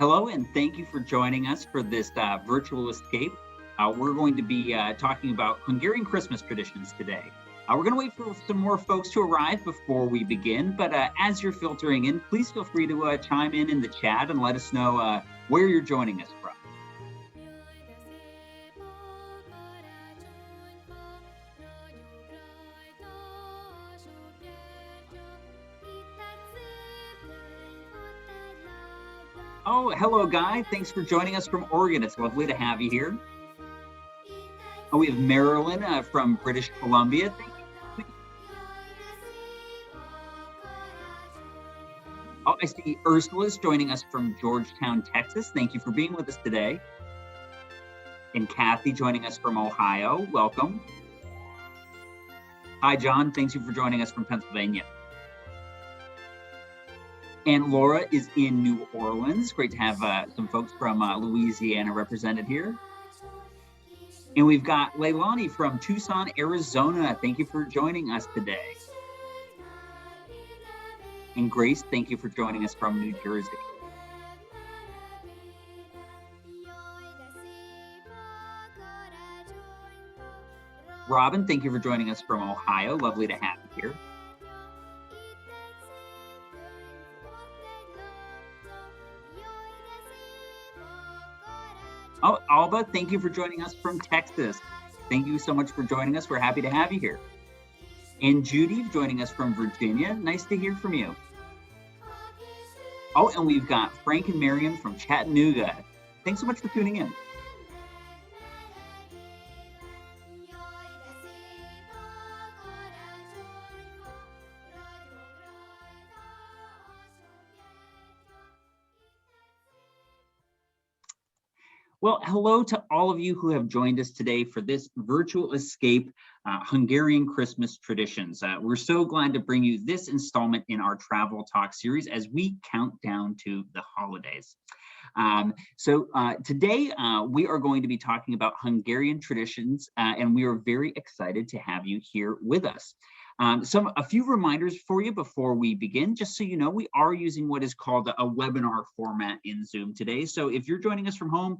Hello, and thank you for joining us for this virtual escape. We're going to be talking about Hungarian Christmas traditions today. We're going to wait for some more folks to arrive before we begin, but as you're filtering in, please feel free to chime in the chat and let us know where you're joining us from. Oh, hello, Guy. Thanks for joining us from Oregon. It's lovely to have you here. Oh, we have Marilyn from British Columbia. Thank you. Oh, I see Ursula's joining us from Georgetown, Texas. Thank you for being with us today. And Kathy joining us from Ohio. Welcome. Hi, John. Thank you for joining us from Pennsylvania. And Laura is in New Orleans. Great to have some folks from Louisiana represented here. And we've got Leilani from Tucson, Arizona. Thank you for joining us today. And Grace, thank you for joining us from New Jersey. Robin, thank you for joining us from Ohio. Lovely to have you here. Oh, Alba, thank you for joining us from Texas. Thank you so much for joining us. We're happy to have you here. And Judy joining us from Virginia. Nice to hear from you. Oh, and we've got Frank and Marion from Chattanooga. Thanks so much for tuning in. Well, hello to all of you who have joined us today for this virtual escape, Hungarian Christmas traditions. We're so glad to bring you this installment in our Travel Talk series as we count down to the holidays. Today we are going to be talking about Hungarian traditions, and we are very excited to have you here with us. A few reminders for you before we begin, just so you know, we are using what is called a webinar format in Zoom today. So if you're joining us from home,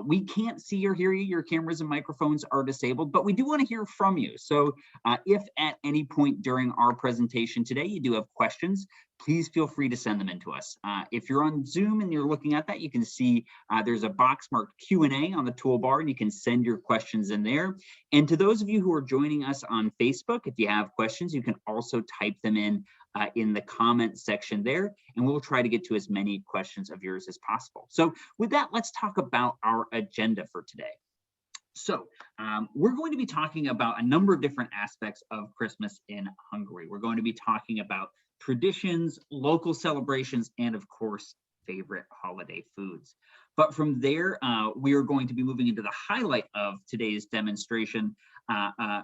we can't see or hear you. Your cameras and microphones are disabled, but we do want to hear from you. So if at any point during our presentation today you do have questions, please feel free to send them in to us. If you're on Zoom and you're looking at that, you can see there's a box marked Q&A on the toolbar, and you can send your questions in there. And to those of you who are joining us on Facebook, if you have questions, you can also type them in the comment section there, and we'll try to get to as many questions of yours as possible. So with that, let's talk about our agenda for today. So we're going to be talking about a number of different aspects of Christmas in Hungary. We're going to be talking about traditions, local celebrations, and of course, favorite holiday foods. But from there, we are going to be moving into the highlight of today's demonstration,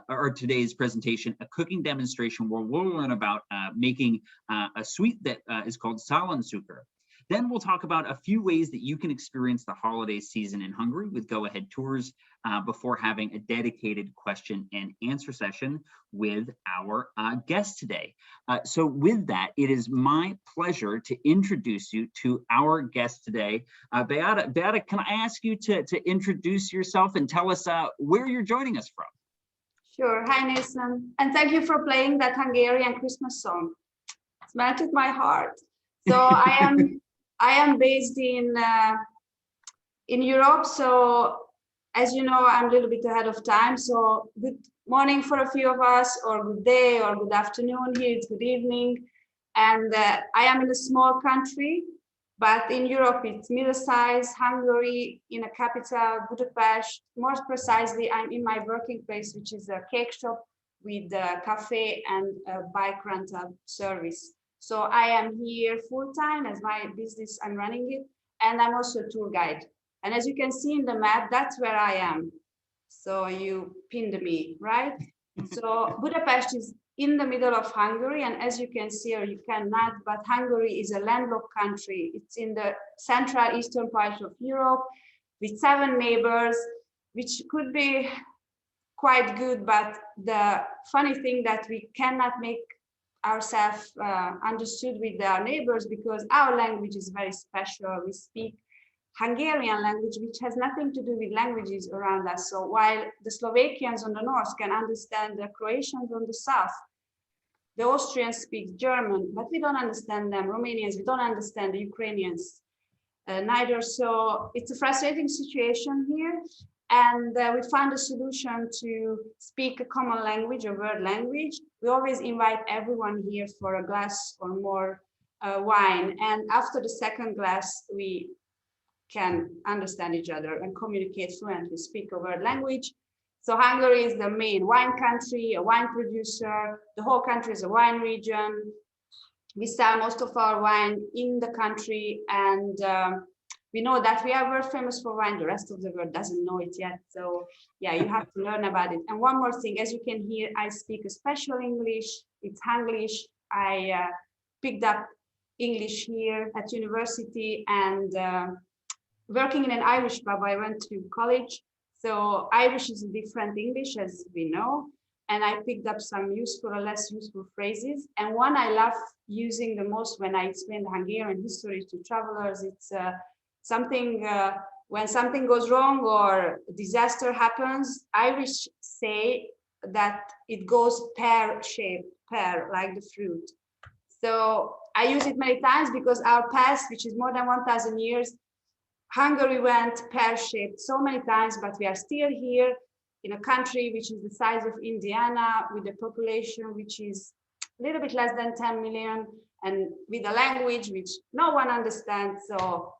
or today's presentation, a cooking demonstration where we'll learn about making a sweet that is called Szaloncukor. Then we'll talk about a few ways that you can experience the holiday season in Hungary with go-ahead tours before having a dedicated question and answer session with our guest today. So with that, it is my pleasure to introduce you to our guest today. Beata, can I ask you to introduce yourself and tell us where you're joining us from? Sure. Hi, Nathan. And thank you for playing that Hungarian Christmas song. It's melted my heart. So I am based in Europe, so as you know, I'm a little bit ahead of time. So good morning for a few of us, or good day, or good afternoon. Here it's good evening. And I am in a small country, but in Europe it's middle-sized. Hungary, in a capital, Budapest. More precisely, I'm in my working place, which is a cake shop with a cafe and a bike rental service. So I am here full-time as my business, I'm running it, and I'm also a tour guide. And as you can see in the map, that's where I am. So you pinned me, right? So Budapest is in the middle of Hungary, and as you can see, or you cannot, but Hungary is a landlocked country. It's in the central eastern part of Europe with 7 neighbors, which could be quite good, but the funny thing that we cannot make ourselves understood with our neighbors because our language is very special. We speak Hungarian language, which has nothing to do with languages around us. So while the Slovakians on the north can understand the Croatians on the south, the Austrians speak German, but we don't understand them. Romanians, we don't understand the Ukrainians neither. So it's a frustrating situation here. And we found a solution to speak a common language, a word language. We always invite everyone here for a glass or more wine. And after the second glass, we can understand each other and communicate fluently, speak a word language. So Hungary is the main wine country, a wine producer. The whole country is a wine region. We sell most of our wine in the country, and we know that we are very famous for wine. The rest of the world doesn't know it yet. So yeah, you have to learn about it. And one more thing, as you can hear, I speak a special English. It's Hunglish. I picked up English here at university, and working in an Irish pub, I went to college. So Irish is a different English, as we know. And I picked up some useful or less useful phrases. And one I love using the most when I explain the Hungarian history to travelers, it's something when something goes wrong or disaster happens, Irish say that it goes pear-shaped, pear, like the fruit. So I use it many times because our past, which is more than 1,000 years, Hungary went pear-shaped so many times, but we are still here in a country which is the size of Indiana, with a population which is a little bit less than 10 million, and with a language which no one understands. So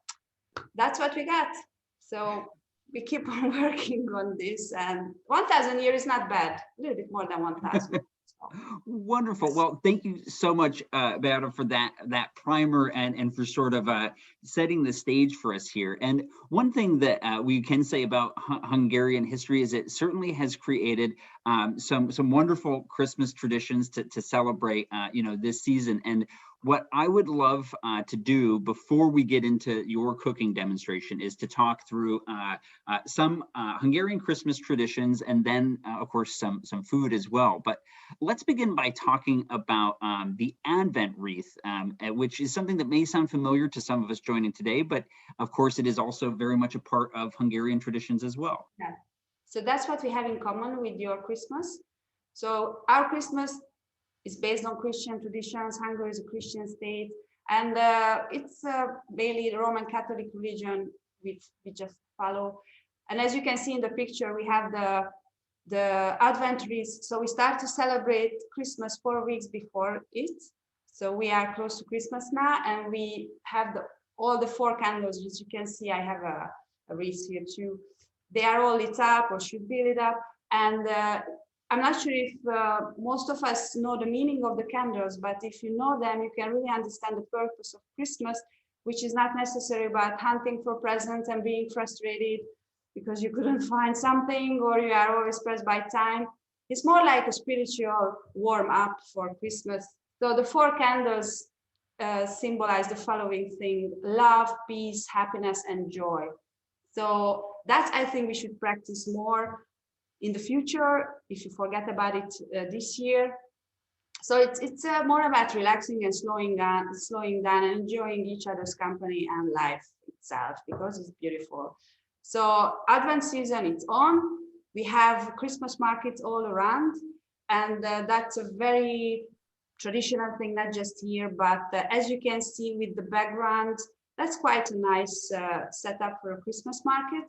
that's what we got. So we keep on working on this, and 1,000 years is not bad, a little bit more than 1,000. Wonderful. Well, thank you so much, Beata, for that primer and for sort of setting the stage for us here. And one thing that we can say about Hungarian history is it certainly has created some wonderful Christmas traditions to celebrate, this season. And what I would love to do before we get into your cooking demonstration is to talk through some Hungarian Christmas traditions, and then, of course, some food as well. But let's begin by talking about the Advent wreath, which is something that may sound familiar to some of us joining today, but of course, it is also very much a part of Hungarian traditions as well. Yeah. So that's what we have in common with your Christmas. So our Christmas is based on Christian traditions. Hungary is a Christian state, and it's mainly the Roman Catholic religion which we just follow. And as you can see in the picture, we have the Advent wreath. So we start to celebrate Christmas 4 weeks before it. So we are close to Christmas now, and we have all the 4 candles. As you can see, I have a wreath here too. They are all lit up or should be lit up, and I'm not sure if most of us know the meaning of the candles, but if you know them, you can really understand the purpose of Christmas, which is not necessarily about hunting for presents and being frustrated because you couldn't find something or you are always pressed by time. It's more like a spiritual warm up for Christmas. So the 4 candles symbolize the following thing: love, peace, happiness, and joy. So that's, I think, we should practice more in the future if you forget about it this year. So it's more about relaxing and slowing down and enjoying each other's company and life itself, because it's beautiful. So Advent season, it's on. We have Christmas markets all around, and that's a very traditional thing, not just here, but as you can see with the background, that's quite a nice setup for a Christmas market.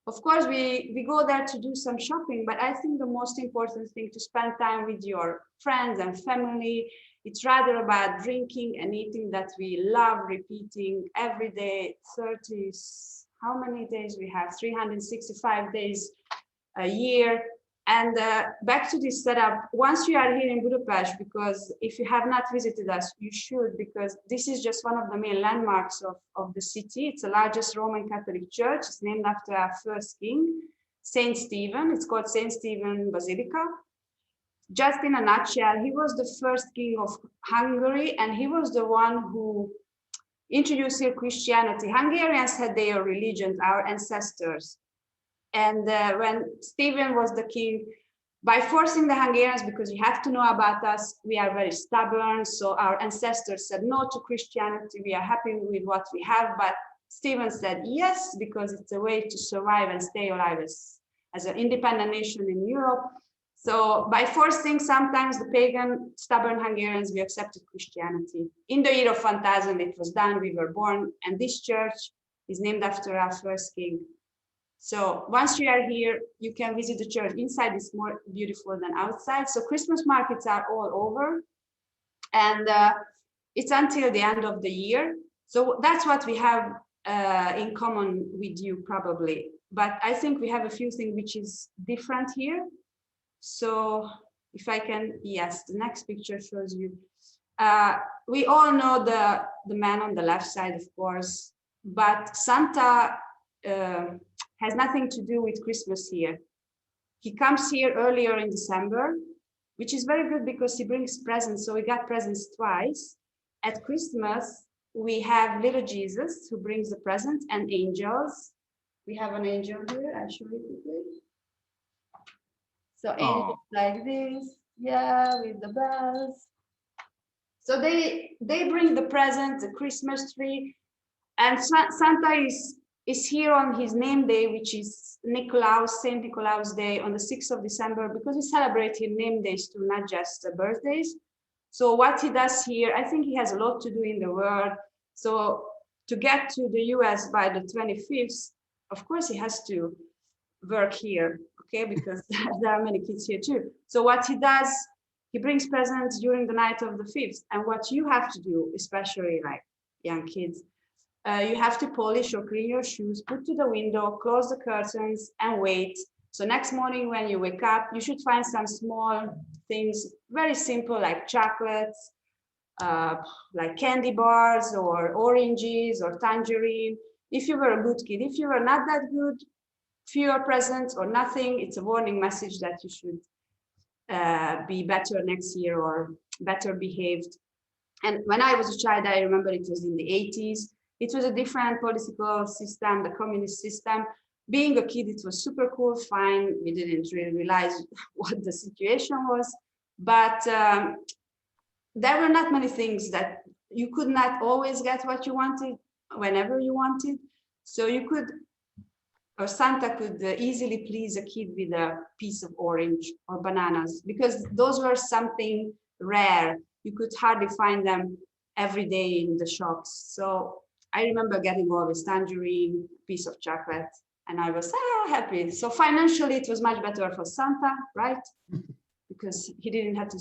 Of course, we go there to do some shopping, but I think the most important thing to spend time with your friends and family. It's rather about drinking and eating that we love repeating every day. 30, how many days we have? 365 days a year. And back to this setup, once you are here in Budapest, because if you have not visited us, you should, because this is just one of the main landmarks of the city. It's the largest Roman Catholic church. It's named after our first king, Saint Stephen. It's called Saint Stephen Basilica. Just in a nutshell, he was the first king of Hungary, and he was the one who introduced here Christianity. Hungarians had their religion, our ancestors. And when Stephen was the king, by forcing the Hungarians, because you have to know about us, we are very stubborn. So our ancestors said no to Christianity. We are happy with what we have, but Stephen said yes, because it's a way to survive and stay alive as an independent nation in Europe. So by forcing sometimes the pagan, stubborn Hungarians, we accepted Christianity. In the year of 1000, it was done, we were born, and this church is named after our first king. So once you are here, you can visit the church. Inside is more beautiful than outside. So Christmas markets are all over, and it's until the end of the year. So that's what we have in common with you probably. But I think we have a few things which is different here. So if I can, yes, the next picture shows you. We all know the man on the left side, of course, but Santa has nothing to do with Christmas here. He comes here earlier in December, which is very good because he brings presents. So we got presents twice. At Christmas, we have little Jesus who brings the present and angels. We have an angel here. I'll show you quickly. So angels like this, yeah, with the bells. So they bring the present, the Christmas tree, and Santa is here on his name day, which is Saint Nicolaus Day on the 6th of December, because we celebrate his name days too, not just birthdays. So what he does here, I think he has a lot to do in the world. So to get to the US by the 25th, of course he has to work here, okay, because there are many kids here too. So what he does, he brings presents during the night of the 5th. And what you have to do, especially like young kids, you have to polish or clean your shoes, put to the window, close the curtains, and wait. So next morning when you wake up, you should find some small things, very simple, like chocolates, like candy bars or oranges or tangerine. If you were a good kid, if you were not that good, fewer presents or nothing, it's a warning message that you should be better next year or better behaved. And when I was a child, I remember it was in the 80s. It was a different political system, the communist system. Being a kid, it was super cool, fine. We didn't really realize what the situation was. But there were not many things that you could not always get what you wanted whenever you wanted. So you could, or Santa could easily please a kid with a piece of orange or bananas, because those were something rare. You could hardly find them every day in the shops. So I remember getting always tangerine, piece of chocolate, and I was happy. So financially, it was much better for Santa, right? Because he didn't have to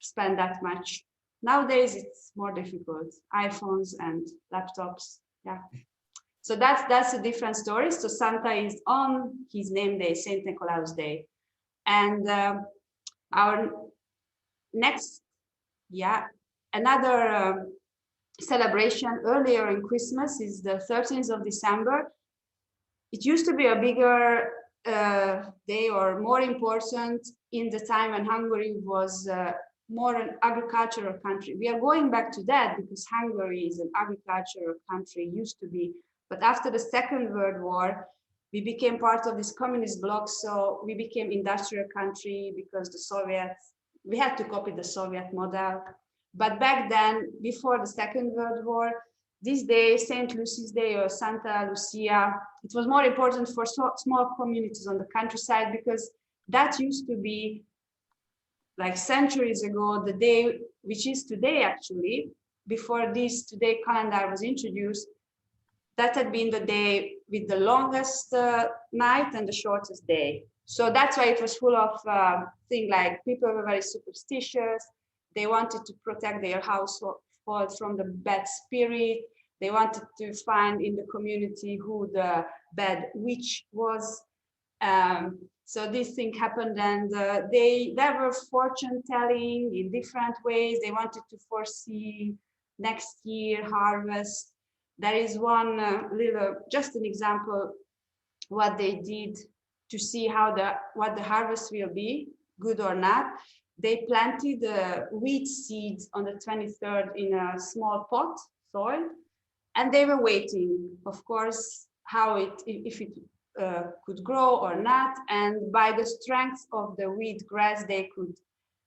spend that much. Nowadays, it's more difficult. iPhones and laptops, yeah. So that's a different story. So Santa is on his name day, Saint Nicolaus Day. And our next, another celebration earlier in Christmas is the 13th of December. It used to be a bigger day or more important in the time when Hungary was more an agricultural country. We are going back to that because Hungary is an agricultural country, used to be. But after the Second World War, we became part of this communist bloc. So we became industrial country because the Soviets, we had to copy the Soviet model. But back then, before the Second World War, this day, St. Lucy's Day or Santa Lucia, it was more important for small communities on the countryside, because that used to be like centuries ago, the day, which is today actually, before this today calendar was introduced, that had been the day with the longest night and the shortest day. So that's why it was full of things like people were very superstitious. They wanted to protect their household from the bad spirit. They wanted to find in the community who the bad witch was. So this thing happened, and they were fortune telling in different ways. They wanted to foresee next year harvest. There is one just an example what they did to see how what the harvest will be, good or not. They planted wheat seeds on the 23rd in a small pot soil, and they were waiting, of course, if it could grow or not. And by the strength of the wheat grass, they could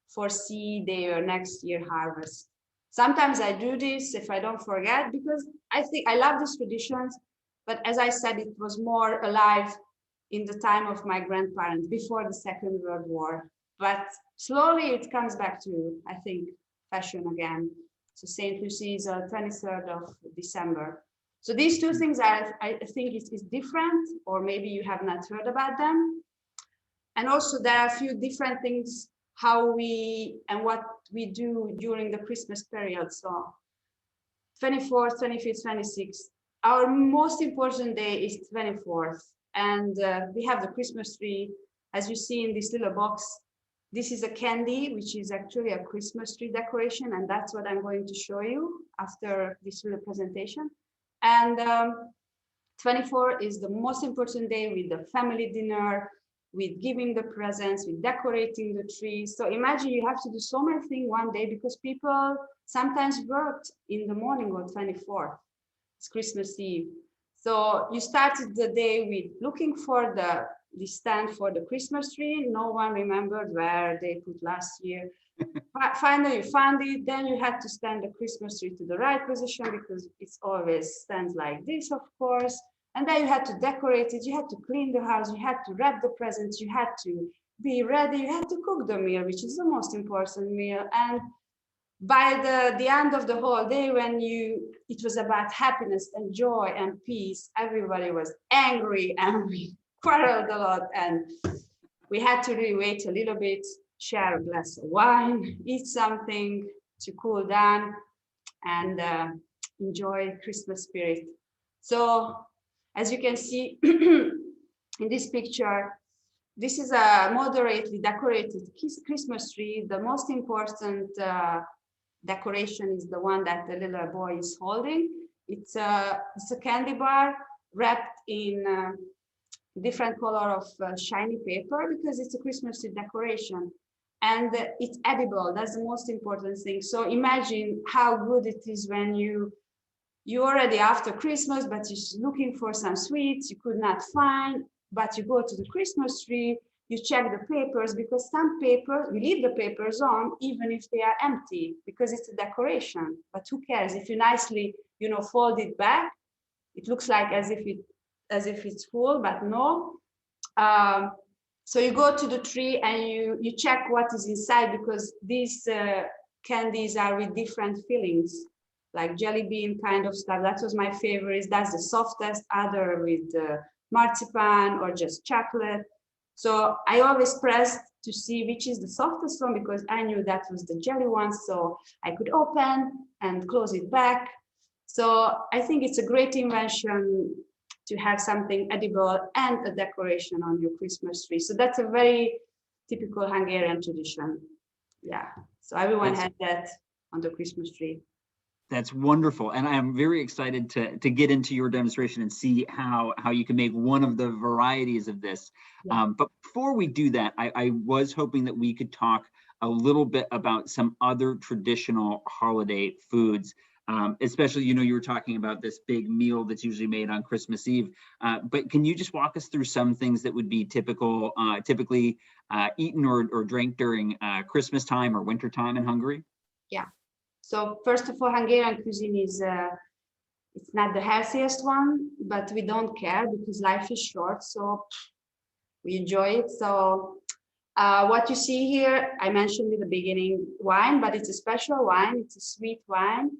foresee their next year harvest. Sometimes I do this if I don't forget, because I think I love these traditions. But as I said, it was more alive in the time of my grandparents before the Second World War. But slowly it comes back to, I think, fashion again. So St. Lucie is 23rd of December. So these two things I think is different, or maybe you have not heard about them. And also there are a few different things how we and what we do during the Christmas period. So 24th, 25th, 26th. Our most important day is 24th. And we have the Christmas tree, as you see in this little box. This is a candy, which is actually a Christmas tree decoration. And that's what I'm going to show you after this little presentation. And 24 is the most important day with the family dinner, with giving the presents, with decorating the tree. So imagine you have to do so many things one day because people sometimes worked in the morning on 24th. It's Christmas Eve. So you started the day with looking for the stand for the Christmas tree. No one remembered where they put last year. Finally, you found it. Then you had to stand the Christmas tree to the right position because it's always stands like this, of course. And then you had to decorate it. You had to clean the house. You had to wrap the presents. You had to be ready. You had to cook the meal, which is the most important meal. And by the end of the whole day, when it was about happiness and joy and peace, everybody was angry and we quarreled a lot. And we had to really wait a little bit, share a glass of wine, eat something to cool down and enjoy Christmas spirit. So as you can see in this picture, this is a moderately decorated Christmas tree. The most important decoration is the one that the little boy is holding. It's a candy bar wrapped in different color of shiny paper because it's a Christmas tree decoration. And it's edible. That's the most important thing. So imagine how good it is when you're already after Christmas, but you're looking for some sweets you could not find, but you go to the Christmas tree, you check the papers because some papers, we leave the papers on even if they are empty because it's a decoration. But who cares? If you nicely, fold it back, it looks like as if it's full, but no. So you go to the tree and you check what is inside because these candies are with different fillings, like jelly bean kind of stuff. That was my favorite. That's the softest, other with marzipan or just chocolate. So I always pressed to see which is the softest one because I knew that was the jelly one. So I could open and close it back. So I think it's a great invention to have something edible and a decoration on your Christmas tree. So that's a very typical Hungarian tradition. Yeah, so everyone had that on the Christmas tree. That's wonderful. And I'm very excited to get into your demonstration and see how you can make one of the varieties of this. Yeah. But before we do that, I was hoping that we could talk a little bit about some other traditional holiday foods. Especially, you were talking about this big meal that's usually made on Christmas Eve. But can you just walk us through some things that would be typically eaten or drank during Christmas time or winter time in Hungary? Yeah. So first of all, Hungarian cuisine is it's not the healthiest one, but we don't care because life is short. So we enjoy it. So what you see here, I mentioned in the beginning, wine, but it's a special wine. It's a sweet wine.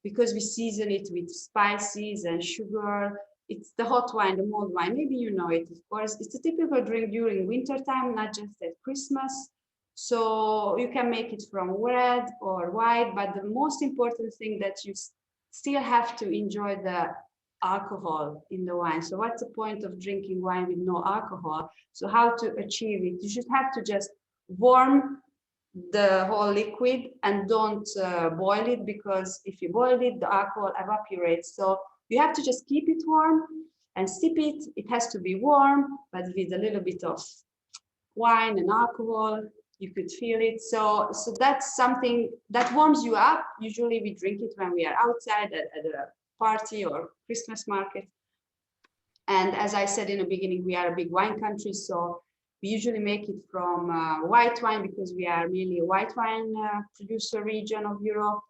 Because we season it with spices and sugar. It's the hot wine, the mulled wine. Maybe you know it, of course. It's a typical drink during winter time, not just at Christmas. So you can make it from red or white, but the most important thing that you still have to enjoy the alcohol in the wine. So what's the point of drinking wine with no alcohol? So how to achieve it? You should have to just warm the whole liquid and don't boil it because if you boil it, the alcohol evaporates. So you have to just keep it warm and sip it. It has to be warm, but with a little bit of wine and alcohol, you could feel it. So that's something that warms you up. Usually we drink it when we are outside at a party or Christmas market. And as I said in the beginning, we are a big wine country. So we usually make it from white wine because we are mainly a white wine producer region of Europe.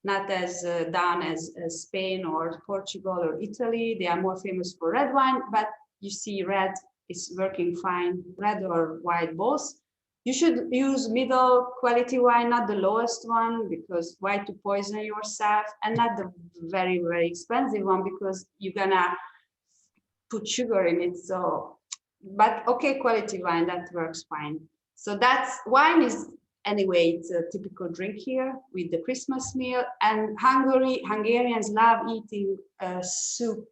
not as done as Spain or Portugal or Italy. They are more famous for red wine, but you see red is working fine, red or white both. You should use middle quality wine, not the lowest one, because why to poison yourself, and not the very, very expensive one, because you're gonna put sugar in it. So, but okay, quality wine, that works fine. So that's, wine is, anyway, it's a typical drink here with the Christmas meal. And Hungarians love eating soup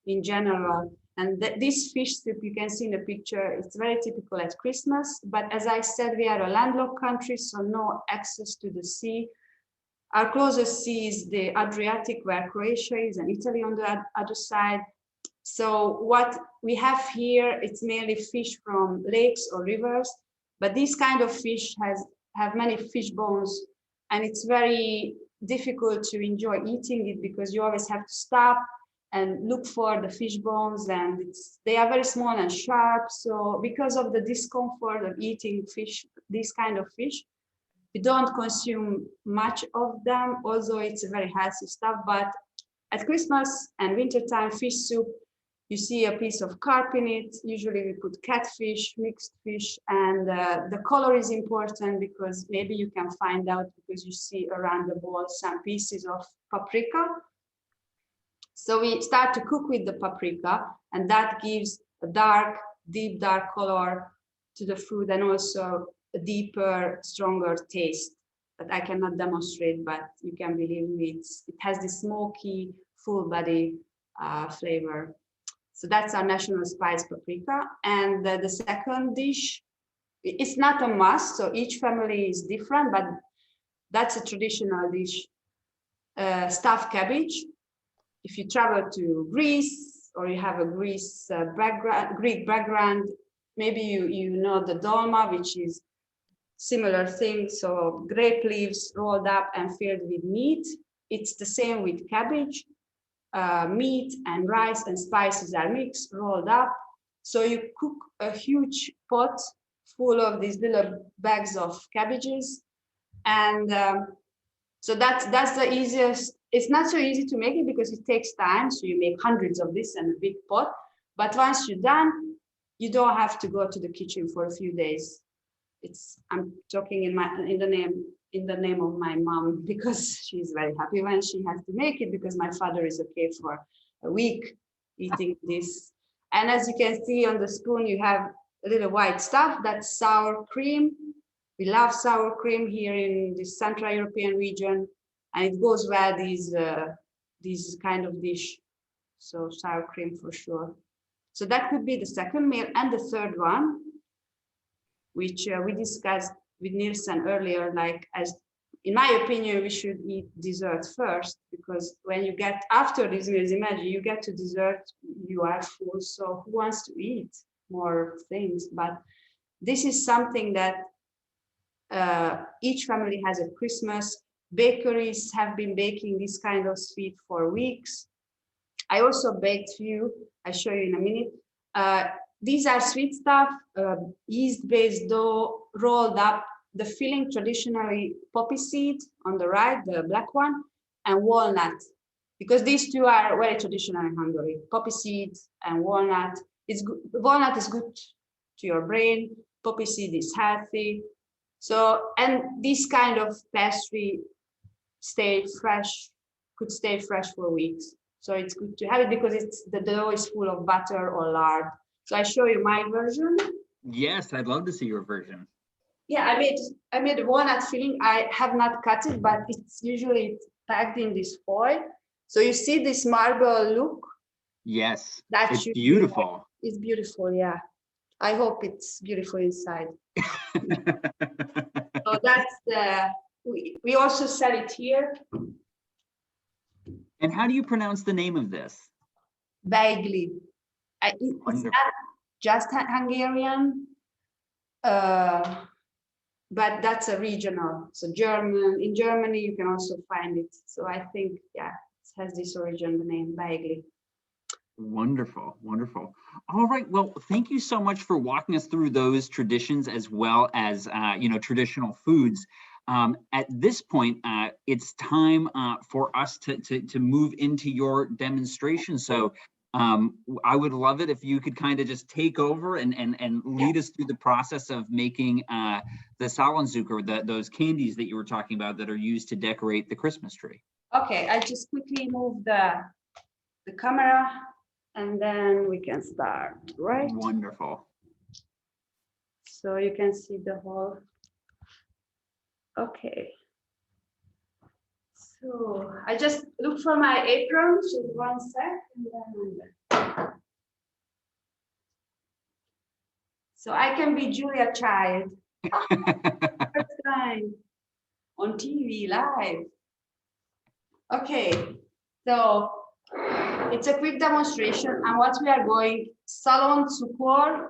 in general. And this fish soup you can see in the picture, it's very typical at Christmas. But as I said, we are a landlocked country, so no access to the sea. Our closest sea is the Adriatic, where Croatia is, and Italy on the other side. So what we have here, it's mainly fish from lakes or rivers, but this kind of fish have many fish bones, and it's very difficult to enjoy eating it because you always have to stop and look for the fish bones, and they are very small and sharp. So because of the discomfort of eating fish, this kind of fish, we don't consume much of them, although it's a very healthy stuff. But at Christmas and wintertime fish soup, you see a piece of carp in it. Usually we put catfish, mixed fish, and the color is important because maybe you can find out because you see around the bowl some pieces of paprika. So we start to cook with the paprika, and that gives a deep dark color to the food, and also a deeper, stronger taste that I cannot demonstrate, but you can believe me, it has this smoky, full body flavor. So that's our national spice, paprika. And the second dish, it's not a must, so each family is different, but that's a traditional dish, stuffed cabbage. If you travel to Greece, or you have a Greek background, maybe you know the dolma, which is similar thing. So grape leaves rolled up and filled with meat. It's the same with cabbage. Meat and rice and spices are mixed, rolled up. So you cook a huge pot full of these little bags of cabbages. And so that's the easiest. It's not so easy to make it because it takes time. So you make hundreds of this in a big pot. But once you're done, you don't have to go to the kitchen for a few days. I'm talking in the name of my mom, because she's very happy when she has to make it, because my father is okay for a week eating this. And as you can see on the spoon, you have a little white stuff, that's sour cream. We love sour cream here in the Central European region, and it goes well these kind of dish. So sour cream for sure. So that could be the second meal. And the third one, which we discussed with Nielsen earlier, like, as in my opinion, we should eat dessert first, because when you get after these meals, imagine you get to dessert, you are full. So who wants to eat more things? But this is something that each family has at Christmas. Bakeries have been baking this kind of sweet for weeks. I also baked few, I'll show you in a minute. These are sweet stuff, yeast-based dough rolled up. The filling traditionally poppy seed on the right, the black one, and walnut, because these two are very traditional in Hungary. Poppy seed and walnut. Walnut is good to your brain. Poppy seed is healthy. So, and this kind of pastry could stay fresh for weeks. So it's good to have it because the dough is full of butter or lard. So I show you my version. Yes, I'd love to see your version. Yeah, I made a walnut filling. I have not cut it, but it's usually packed in this foil. So you see this marble look? Yes, it's beautiful. It's beautiful, yeah. I hope it's beautiful inside. So that's we also sell it here. And how do you pronounce the name of this? Baigli. It's not just Hungarian, but that's a regional. So in Germany, you can also find it. So I think, yeah, it has this origin, the name Baigli. Wonderful, wonderful. All right, well, thank you so much for walking us through those traditions as well as, traditional foods. At this point, it's time for us to move into your demonstration. So I would love it if you could kind of just take over and lead us through the process of making the Szaloncukor, those candies that you were talking about that are used to decorate the Christmas tree. Okay, I just quickly move the camera and then we can start, right? Wonderful. So you can see the whole. Okay. So I just look for my apron, just 1 sec, and then I'm back. So I can be Julia Child. First time on TV live. Okay, so it's a quick demonstration, and what we are going, Szaloncukor,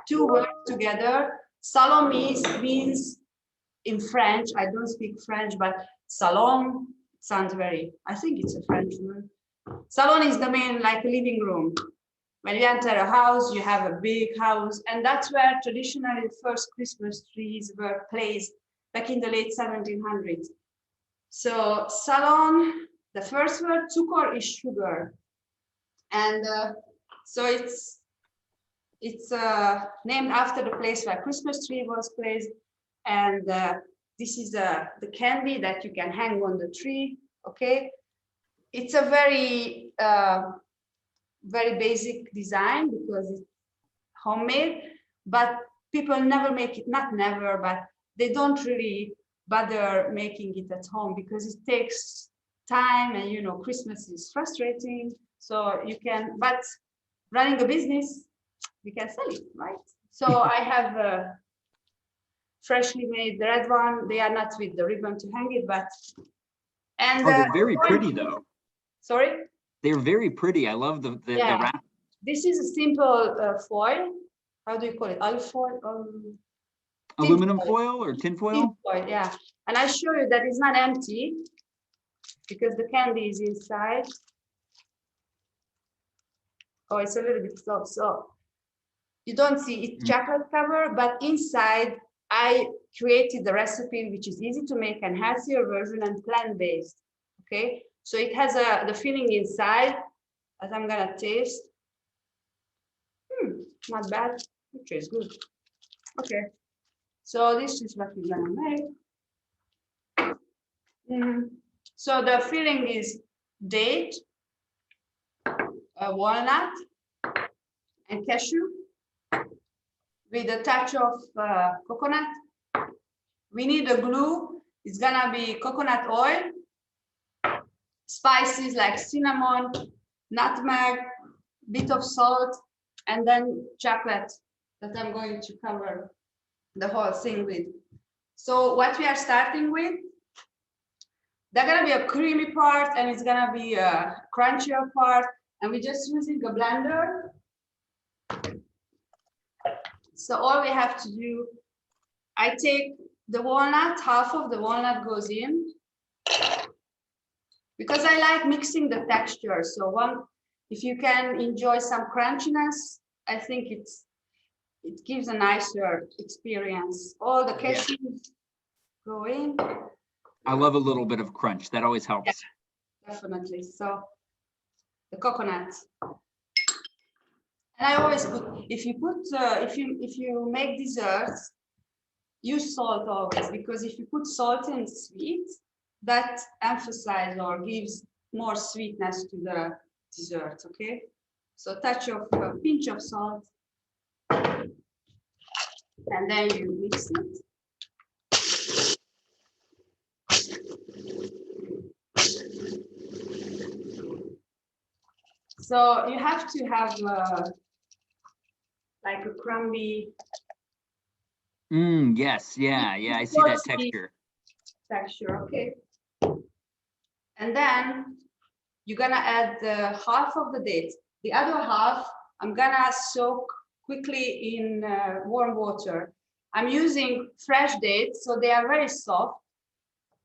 2 words together. Salon means in French, I don't speak French, but salon sounds very, I think it's a French word. Salon is the main, like, living room. When you enter a house, you have a big house, and that's where traditionally the first Christmas trees were placed back in the late 1700s. So salon, the first word, cukor is sugar. And so it's named after the place where Christmas tree was placed. And this is the candy that you can hang on the tree, okay? It's a very, very basic design because it's homemade, but people never make it, not never, but they don't really bother making it at home because it takes time and, you know, Christmas is frustrating. So you can, but running a business, we can sell it, right? So I have a freshly made red one. They are not with the ribbon to hang it, but, and they're very pretty though. Sorry? They're very pretty. I love the wrap. This is a simple foil. How do you call it? Alfoil? Aluminum foil or tin foil? Tin foil, yeah. And I show you that it's not empty because the candy is inside. Oh, it's a little bit soft. So you don't see it's chocolate cover, but inside I created the recipe, which is easy to make and healthier version and plant-based. Okay, so it has the filling inside, as I'm gonna taste. Not bad. It tastes good. Okay, so this is what we're gonna make. So the filling is date, walnut, and cashew, with a touch of coconut. We need a glue. It's gonna be coconut oil, spices like cinnamon, nutmeg, bit of salt, and then chocolate that I'm going to cover the whole thing with. So what we are starting with, there's gonna be a creamy part and it's gonna be a crunchier part, and we're just using a blender. So all we have to do, I take the walnut, half of the walnut goes in, because I like mixing the texture. So if you can enjoy some crunchiness, I think it gives a nicer experience. All the cashews go in. I love a little bit of crunch. That always helps. Yeah, definitely. So the coconut. And I always put, if you make desserts, use salt always, because if you put salt and sweet, that emphasizes or gives more sweetness to the dessert, okay? So a pinch of salt, and then you mix it. So you have to have like a crumbly. Yes, yeah, I see that texture. Texture, okay. And then you're gonna add half of the dates. The other half, I'm gonna soak quickly in warm water. I'm using fresh dates, so they are very soft.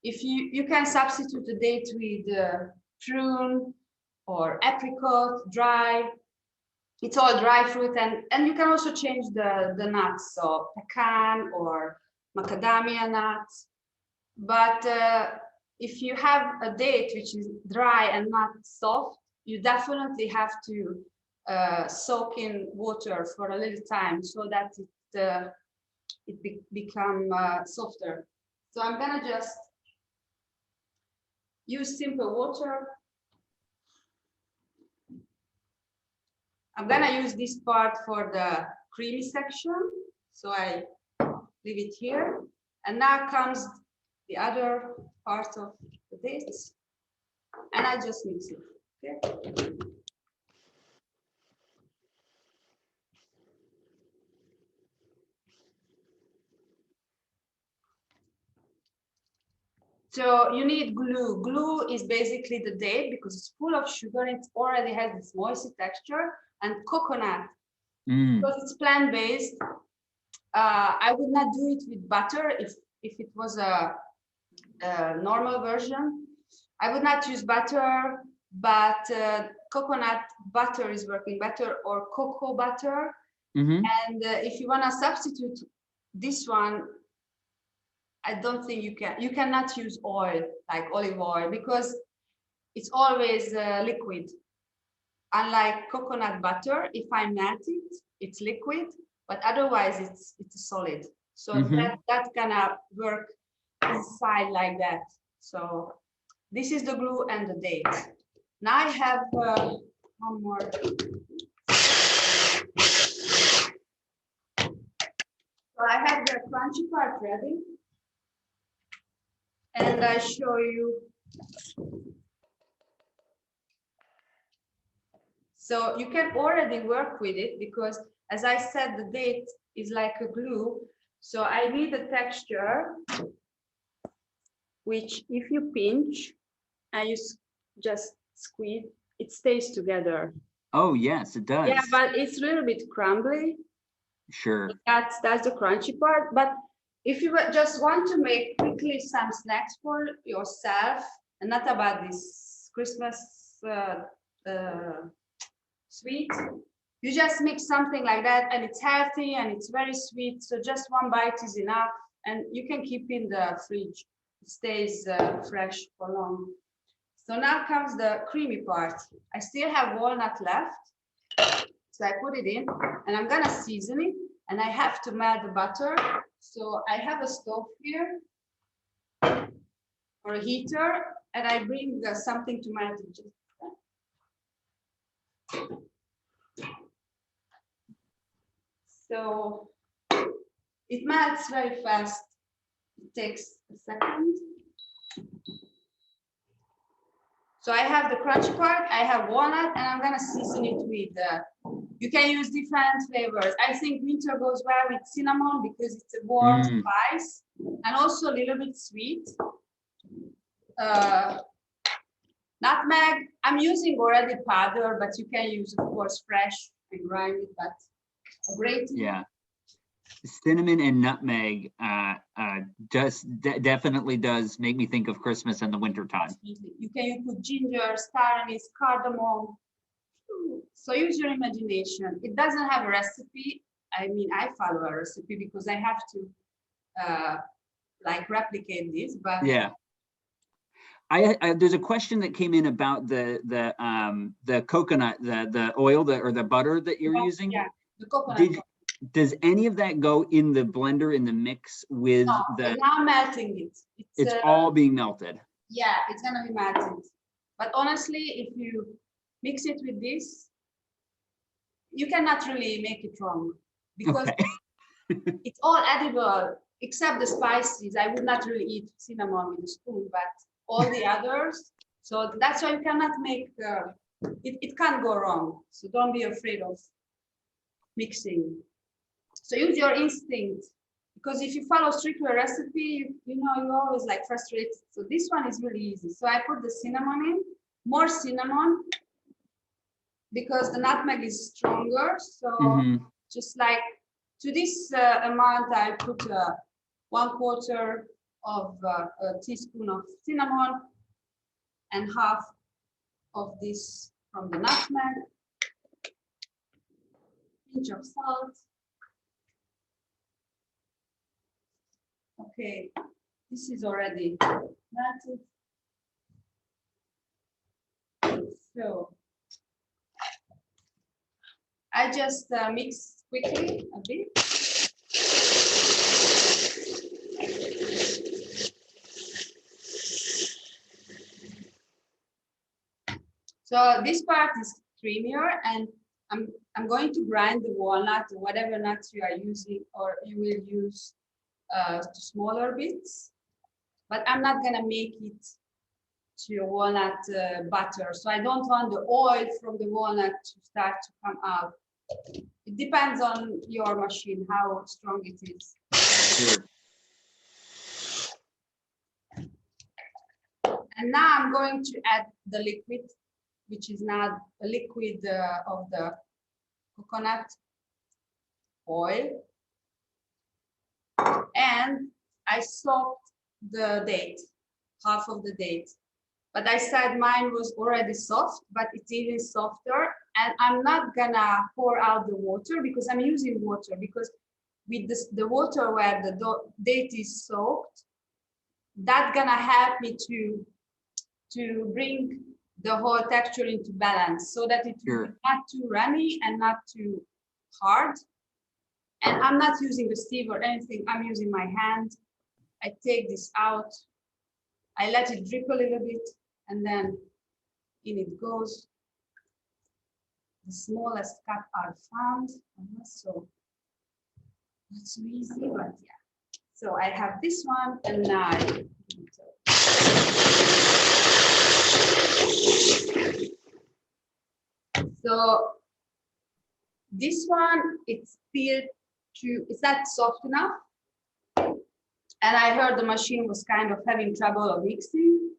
If you can substitute the date with prune or apricot, dry. It's all dry fruit, and you can also change the nuts, so pecan or macadamia nuts. But if you have a date which is dry and not soft, you definitely have to soak in water for a little time so that it become softer. So I'm gonna just use simple water. I'm gonna use this part for the creamy section. So I leave it here. And now comes the other part of the dates. And I just mix it, okay? So you need glue. Glue is basically the date because it's full of sugar. It already has this moisty texture, and coconut, because it's plant-based. I would not do it with butter if it was a normal version. I would not use butter, but coconut butter is working better, or cocoa butter. And if you want to substitute this one, I don't think you can. You cannot use oil, like olive oil, because it's always liquid. Unlike coconut butter, if I melt it, it's liquid, but otherwise it's solid. So that gonna work inside like that. So this is the glue and the date. Now I have one more. So I have the crunchy part ready. And I show you. So you can already work with it because, as I said, the date is like a glue. So I need a texture which, if you pinch and you just squeeze, it stays together. Oh, yes, it does. Yeah, but it's a little bit crumbly. Sure. That's the crunchy part. But if you just want to make quickly some snacks for yourself, and not about this Christmas sweet, you just mix something like that, and it's healthy and it's very sweet. So just one bite is enough, and you can keep in the fridge. It stays fresh for long. So now comes the creamy part. I still have walnut left. So I put it in, and I'm gonna season it, and I have to melt the butter. So I have a stove here, or a heater, and I bring something to melt it. So it melts very fast. It takes a second. So I have the crunchy part, I have walnut, and I'm gonna season it with, you can use different flavors. I think winter goes well with cinnamon because it's a warm spice, and also a little bit sweet. Nutmeg, I'm using already powder, but you can use, of course, fresh and grind it, but great. Yeah. Cinnamon and nutmeg definitely does make me think of Christmas in the winter time. You can put ginger, star anise, cardamom. So use your imagination. It doesn't have a recipe. I mean, I follow a recipe because I have to like replicate this. But yeah, I there's a question that came in about the coconut, the oil or the butter that you're using. Yeah, the coconut. Does any of that go in the blender in the mix with the? Now melting it. It's all being melted. Yeah, it's gonna be melted. But honestly, if you mix it with this, you cannot really make it wrong because it's all edible except the spices. I would not really eat cinnamon with a spoon, but all the others. So that's why you cannot make it can't go wrong. So don't be afraid of mixing. So use your instinct, because if you follow strictly a recipe, you know, you're always like frustrated. So this one is really easy. So I put the cinnamon in, more cinnamon, because the nutmeg is stronger. So just like to this amount, I put 1/4 of a teaspoon of cinnamon and half of this from the nutmeg, pinch of salt. Okay, This is already melted. So I just mix quickly a bit. So this part is creamier, and I'm going to grind the walnut or whatever nuts you are using, or you will use smaller bits. But I'm not gonna make it to walnut butter. So I don't want the oil from the walnut to start to come out. It depends on your machine, how strong it is. Sure. And now I'm going to add the liquid, which is now a liquid of the coconut oil. And I soaked the date, half of the date. But I said mine was already soft, but it's even softer. And I'm not gonna pour out the water because I'm using water, because with this, the water where the date is soaked, that's gonna help me to bring the whole texture into balance, so that it will be not too runny and not too hard. And I'm not using a sieve or anything, I'm using my hand. I take this out, I let it drip a little bit, and then in it goes. The smallest cup are found, so not so easy, but yeah. So I have this one, and now so this one, it's still it's not soft enough. And I heard the machine was kind of having trouble mixing.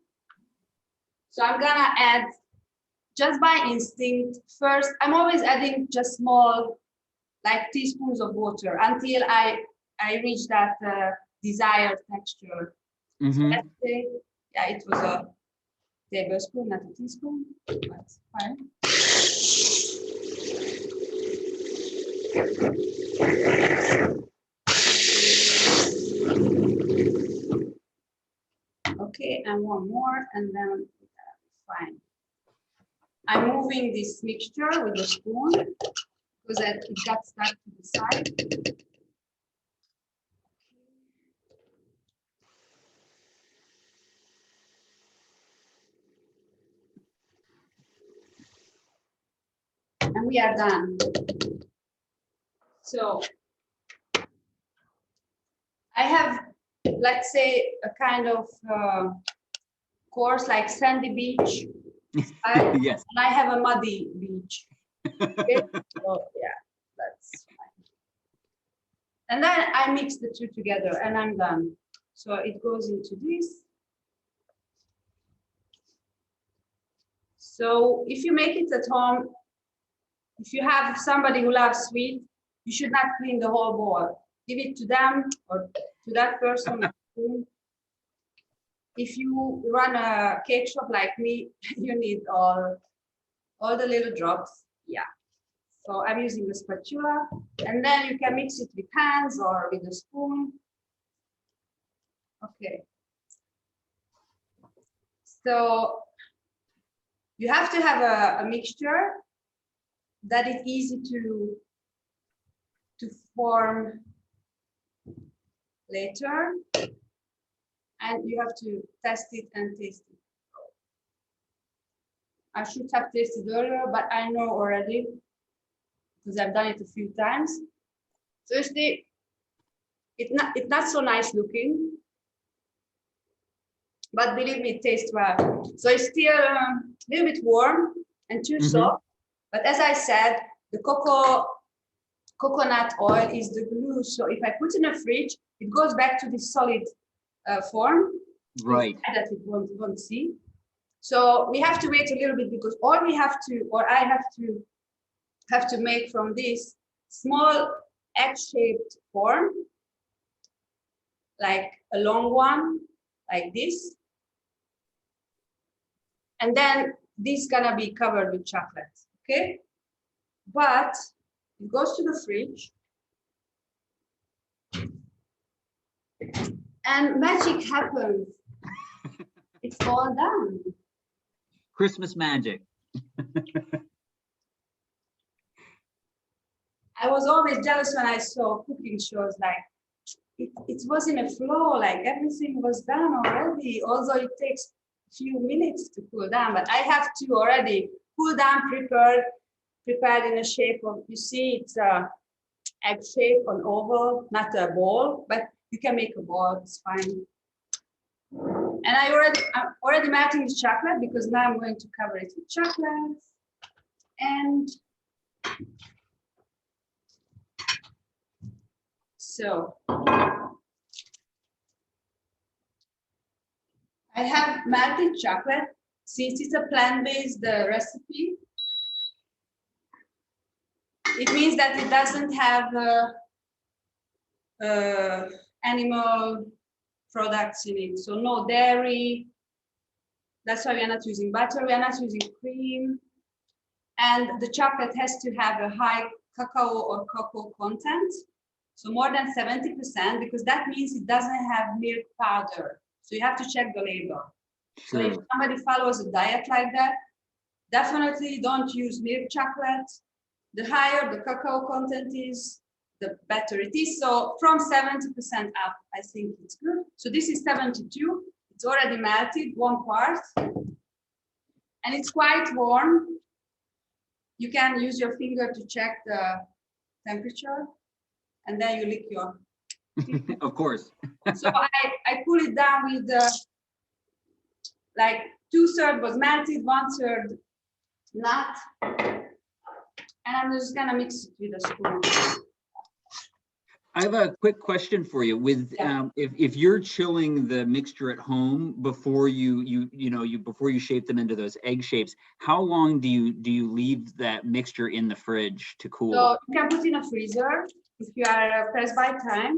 So I'm gonna add, just by instinct, first, I'm always adding just small, like teaspoons of water until I reach that desired texture. Mm-hmm. So let's say, yeah, it was a tablespoon, not a teaspoon, but fine. Okay, and one more, and then fine. I'm moving this mixture with a spoon because it got stuck to the side. And we are done. So I have, let's say, a kind of course like sandy beach. Yes. And I have a muddy beach. Okay? So yeah, that's fine. And then I mix the two together and I'm done. So it goes into this. So if you make it at home, if you have somebody who loves sweet, you should not clean the whole bowl. Give it to them or to that person. If you run a cake shop like me, you need all the little drops. Yeah. So I'm using a spatula, and then you can mix it with hands or with a spoon. Okay. So you have to have a mixture that is easy to form later, and you have to test it and taste it. I should have tasted earlier, but I know already because I've done it a few times. So it's not so nice looking, but believe me, it tastes well. So it's still a little bit warm and too soft. But as I said, the coconut oil is the glue. So if I put in a fridge, it goes back to the solid form. Right. That it won't see. So we have to wait a little bit because all we have to, or I have to make from this small egg-shaped form, like a long one, like this. And then this is gonna be covered with chocolate, okay? But it goes to the fridge. And magic happens. It's all done. Christmas magic. I was always jealous when I saw cooking shows, like it was in a flow, like everything was done already, although it takes a few minutes to cool down, but I have to already cool down, prepared in a shape of, you see, it's a egg shape, an oval, not a ball, but you can make a ball, it's fine. And I'm already melting the chocolate because now I'm going to cover it with chocolate. And so I have melted chocolate. Since it's a plant-based recipe, it means that it doesn't have animal products in it. So no dairy. That's why we are not using butter. We are not using cream. And the chocolate has to have a high cacao or cocoa content. So more than 70%, because that means it doesn't have milk powder. So you have to check the label. So if somebody follows a diet like that, definitely don't use milk chocolate. The higher the cacao content is, the better it is. So from 70% up, I think it's good. So this is 72. It's already melted, 1 part. And it's quite warm. You can use your finger to check the temperature. And then you lick your. Of course. So I cool it down with like 2/3 was melted, 1/3 not. And I'm just gonna mix it with a spoon. I have a quick question for you. With if you're chilling the mixture at home before before you shape them into those egg shapes, how long do you leave that mixture in the fridge to cool? So you can put in a freezer if you are pressed by time,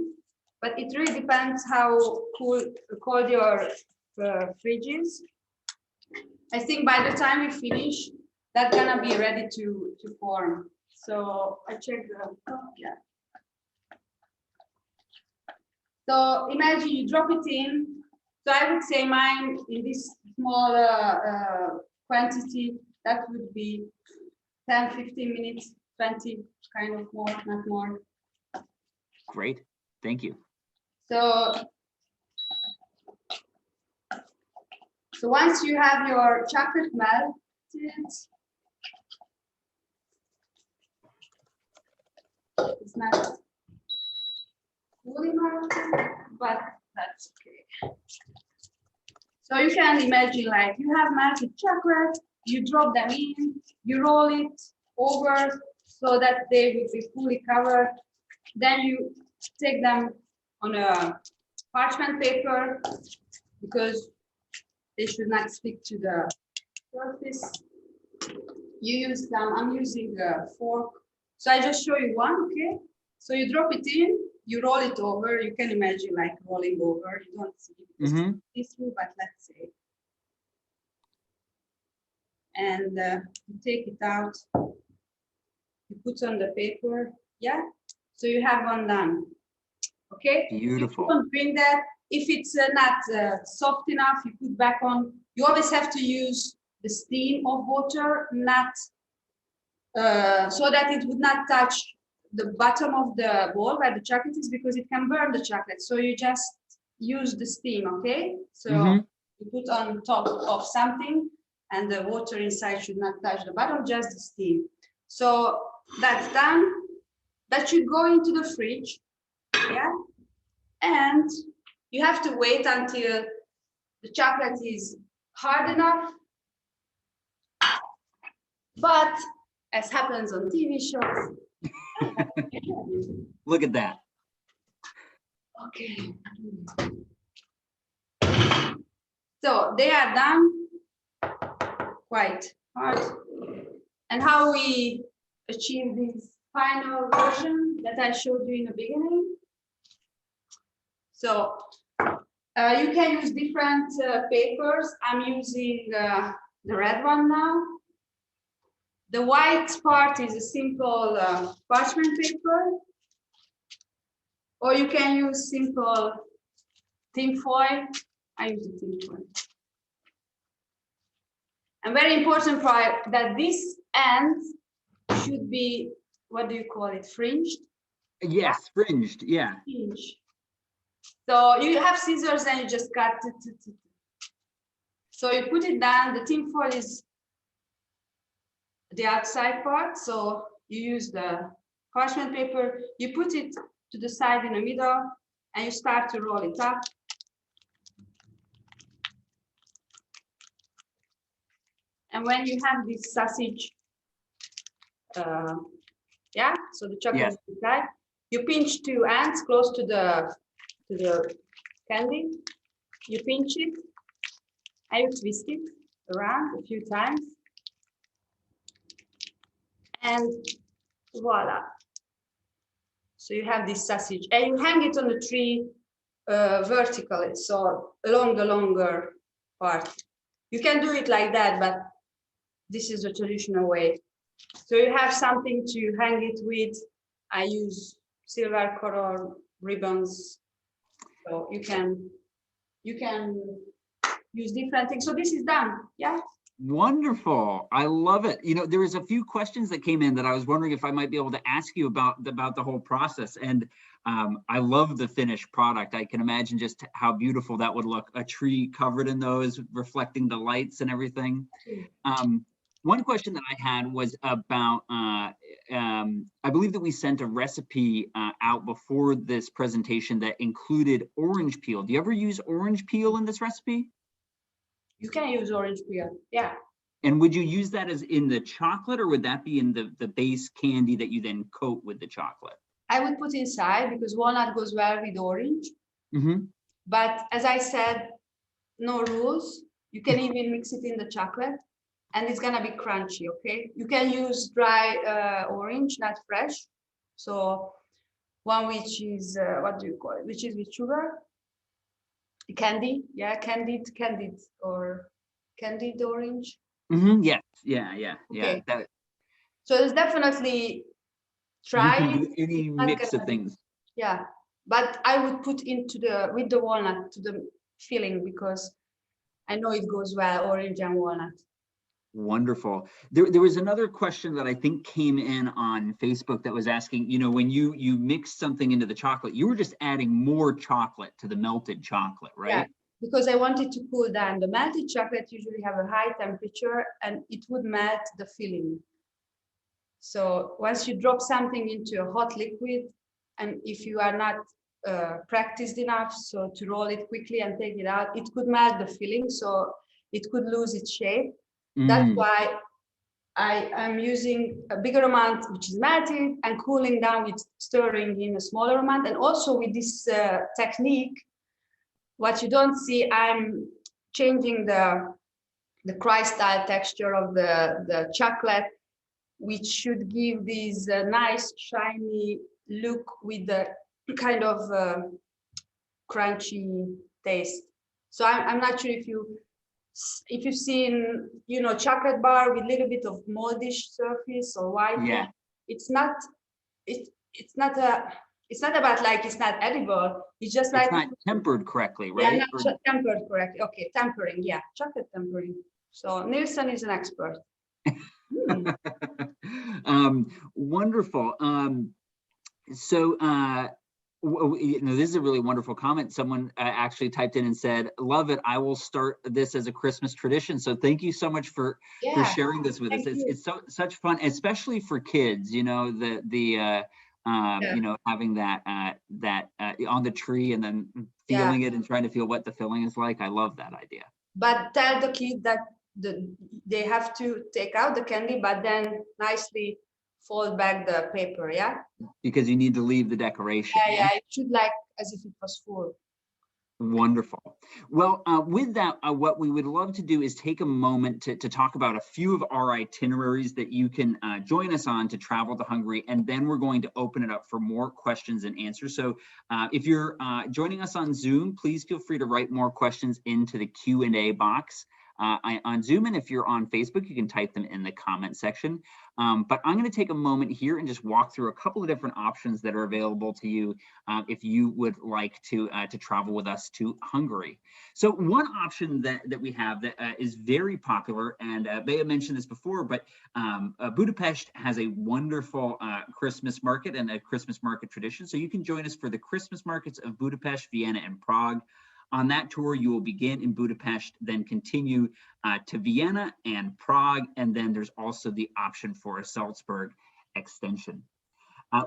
but it really depends how cold your fridge is. I think by the time we finish, that's gonna be ready to form. So I check yeah. So imagine you drop it in. So I would say mine in this small quantity, that would be 10, 15 minutes, 20, kind of more, not more. Great, thank you. So once you have your chocolate melted, it's not fully melted, but that's okay. So you can imagine, like, you have melted chocolate, you drop them in, you roll it over so that they will be fully covered. Then you take them on a parchment paper because they should not stick to the surface. You use them, I'm using a fork. So I just show you one, okay? So you drop it in, you roll it over. You can imagine like rolling over. You don't see it this through, but let's say. And you take it out. You put on the paper, yeah? So you have one done, okay? Beautiful. You don't bring that. If it's not soft enough, you put back on. You always have to use the steam of water, not so that it would not touch the bottom of the bowl where the chocolate is, because it can burn the chocolate. So you just use the steam, okay? So you put on top of something and the water inside should not touch the bottom, just the steam. So that's done. That should go into the fridge, yeah? And you have to wait until the chocolate is hard enough. But as happens on TV shows. Look at that. Okay. So they are done quite hard. And how we achieve this final version that I showed you in the beginning. So you can use different papers. I'm using the red one now. The white part is a simple parchment paper, or you can use simple tin foil. I use the tin foil. And very important part that this end should be, what do you call it, fringed? Yes, fringed, yeah. Fringe. So you have scissors and you just cut it. So you put it down, the tin foil is the outside part. So you use the parchment paper, you put it to the side in the middle, and you start to roll it up. And when you have this sausage, yeah, so the chocolate is inside, you pinch two ends close to the candy. You pinch it, and you twist it around a few times. And voila. So you have this sausage, and you hang it on the tree vertically, so along the longer part. You can do it like that, but this is the traditional way. So you have something to hang it with. I use silver color ribbons, so you can use different things. So this is done, yeah. Wonderful. I love it. You know, there was a few questions that came in that I was wondering if I might be able to ask you about the whole process. And I love the finished product. I can imagine just how beautiful that would look, a tree covered in those, reflecting the lights and everything. One question that I had was about, I believe that we sent a recipe out before this presentation that included orange peel. Do you ever use orange peel in this recipe? You can use orange peel, yeah. And would you use that as in the chocolate, or would that be in the base candy that you then coat with the chocolate? I would put inside because walnut goes well with orange. Mm-hmm. But as I said, no rules. You can even mix it in the chocolate and it's gonna be crunchy, okay? You can use dry orange, not fresh. So one which is, what do you call it? Which is with sugar. Candy, yeah, candied or candied orange. Mm-hmm. Yes, yeah. Okay. That, so it's definitely try. You can do any mix of things. Yeah, but I would put into with the walnut to the filling because I know it goes well, orange and walnut. Wonderful. There was another question that I think came in on Facebook that was asking, you know, when you mix something into the chocolate, you were just adding more chocolate to the melted chocolate, right? Yeah, because I wanted to cool down. The melted chocolate usually have a high temperature and it would melt the filling. So once you drop something into a hot liquid, and if you are not practiced enough, so to roll it quickly and take it out, it could melt the filling, so it could lose its shape. That's why I am using a bigger amount, which is melted, and cooling down with stirring in a smaller amount. And also with this technique, what you don't see, I'm changing the crystal texture of the chocolate, which should give this nice shiny look with the kind of crunchy taste. So I'm not sure if you've seen, you know, chocolate bar with a little bit of moldish surface or white. Yeah. It's not about like it's not edible. It's just like it's not tempered correctly, right? Yeah, not tempered correctly. Okay, tempering. Yeah, chocolate tempering. So Nielsen is an expert. Wonderful. So you know, this is a really wonderful comment. Someone actually typed in and said, "Love it. I will start this as a Christmas tradition." So thank you so much for sharing this with us. It's such fun, especially for kids. You know, you know, having that on the tree and then feeling it and trying to feel what the filling is like. I love that idea. But tell the kid that they have to take out the candy, but then nicely fold back the paper, yeah? Because you need to leave the decoration. Yeah, it should like as if it was full. Wonderful. Well, with that, what we would love to do is take a moment to talk about a few of our itineraries that you can join us on to travel to Hungary, and then we're going to open it up for more questions and answers. So if you're joining us on Zoom, please feel free to write more questions into the Q&A box. on Zoom, and if you're on Facebook, you can type them in the comment section. But I'm going to take a moment here and just walk through a couple of different options that are available to you if you would like to travel with us to Hungary. So one option that we have that is very popular, and Bea mentioned this before, but Budapest has a wonderful Christmas market and a Christmas market tradition. So you can join us for the Christmas markets of Budapest, Vienna, and Prague. On that tour, you will begin in Budapest, then continue to Vienna and Prague, and then there's also the option for a Salzburg extension.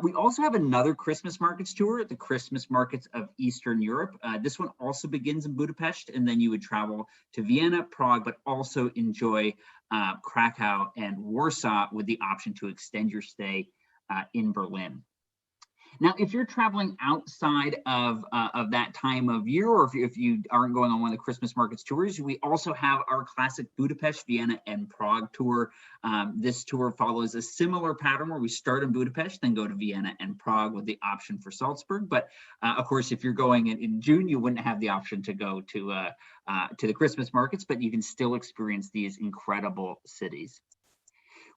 We also have another Christmas markets tour, the Christmas markets of Eastern Europe. This one also begins in Budapest, and then you would travel to Vienna, Prague, but also enjoy Krakow and Warsaw with the option to extend your stay in Berlin. Now, if you're traveling outside of that time of year, or if you aren't going on one of the Christmas markets tours, we also have our classic Budapest, Vienna, and Prague tour. This tour follows a similar pattern where we start in Budapest, then go to Vienna and Prague with the option for Salzburg. But of course, if you're going in June, you wouldn't have the option to go to the Christmas markets, but you can still experience these incredible cities.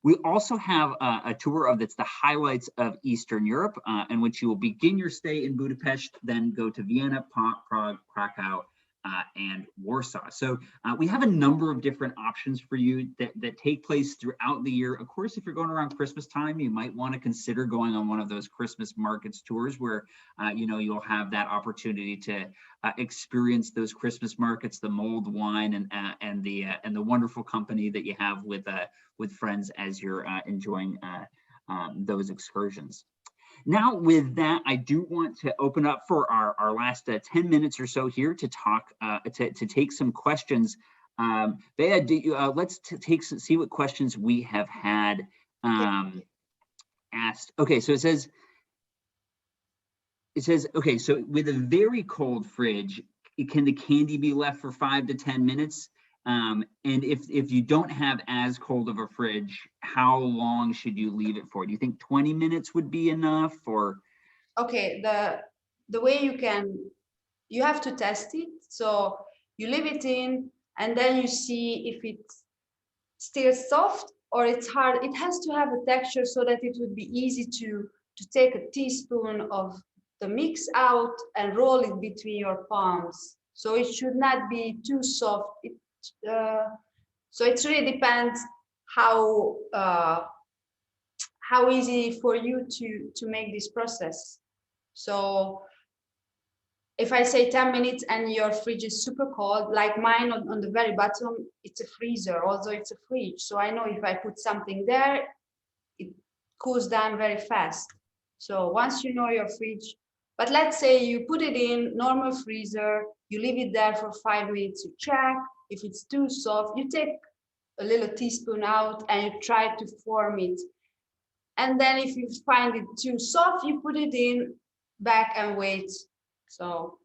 We also have a tour of that's the highlights of Eastern Europe, in which you will begin your stay in Budapest, then go to Vienna, Prague, Krakow, and Warsaw. So we have a number of different options for you that take place throughout the year. Of course, if you're going around Christmas time, you might want to consider going on one of those Christmas markets tours where you'll have that opportunity to experience those Christmas markets, the mulled wine, and the wonderful company that you have with friends as you're enjoying those excursions. Now, with that, I do want to open up for our last 10 minutes or so here to talk, to take some questions. Bea, let's see what questions we have had asked. Okay, so it says, okay, so with a very cold fridge, can the candy be left for 5 to 10 minutes? And if you don't have as cold of a fridge, how long should you leave it for? Do you think 20 minutes would be enough, or? Okay, the way you have to test it. So you leave it in, and then you see if it's still soft or it's hard. It has to have a texture so that it would be easy to take a teaspoon of the mix out and roll it between your palms. So it should not be too soft. So it really depends how easy for you to make this process. So if I say 10 minutes and your fridge is super cold, like mine on the very bottom, it's a freezer, although it's a fridge. So I know if I put something there, it cools down very fast. So once you know your fridge, but let's say you put it in normal freezer, you leave it there for 5 minutes, you check. If it's too soft, you take a little teaspoon out and you try to form it. And then if you find it too soft, you put it in back and wait. So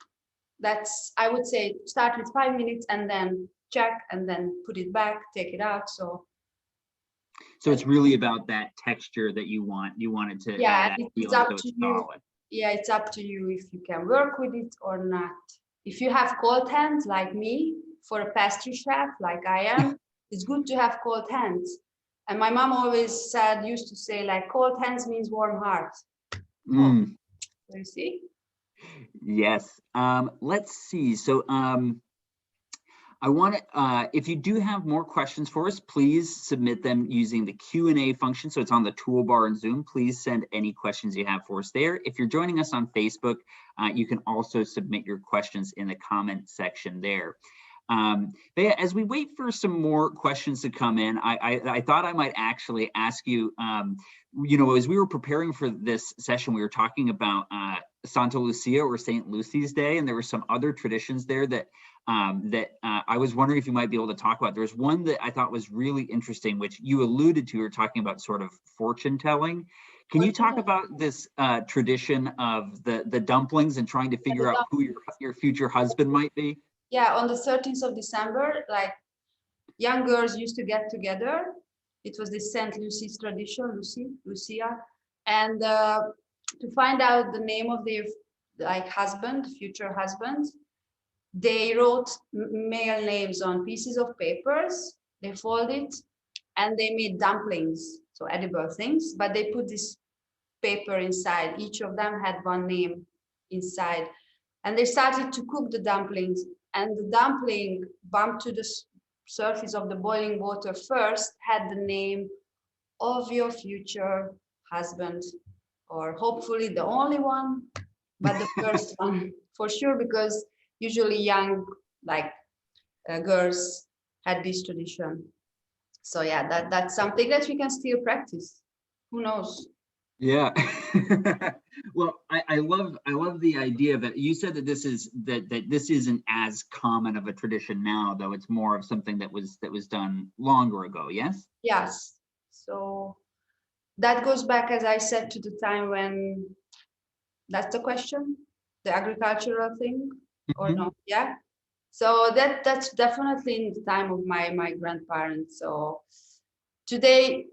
that's, I would say, start with 5 minutes and then check and then put it back, take it out. So it's really about that texture that you want. You want it to, yeah, it's up to you. Solid. Yeah, it's up to you if you can work with it or not. If you have cold hands like me, for a pastry chef like I am, it's good to have cold hands. And my mom always used to say, like, cold hands means warm heart. So you see? Yes. Let's see. So I want to, if you do have more questions for us, please submit them using the Q&A function. So it's on the toolbar in Zoom. Please send any questions you have for us there. If you're joining us on Facebook, you can also submit your questions in the comment section there. Bea, as we wait for some more questions to come in, I thought I might actually ask you, as we were preparing for this session, we were talking about Santa Lucia or St. Lucy's Day, and there were some other traditions there that I was wondering if you might be able to talk about. There's one that I thought was really interesting, which you alluded to. You're talking about sort of fortune telling. Can you talk about this tradition of the dumplings and trying to figure out who your future husband might be? Yeah, on the 13th of December, like young girls used to get together. It was the St. Lucy's tradition, Lucia, and to find out the name of their future husband, they wrote male names on pieces of papers, they fold it, and they made dumplings, so edible things, but they put this paper inside. Each of them had one name inside. And they started to cook the dumplings, and the dumpling bumped to the surface of the boiling water first, had the name of your future husband, or hopefully the only one, but the first one for sure, because usually young, like girls had this tradition. So yeah, that's something that we can still practice. Who knows? Yeah. Well, I love the idea that you said that this isn't as common of a tradition now, though it's more of something that was done longer ago. Yes. Yes. So that goes back, as I said, to the time when, that's the question, the agricultural thing, or no? Yeah. So that's definitely in the time of my grandparents. So today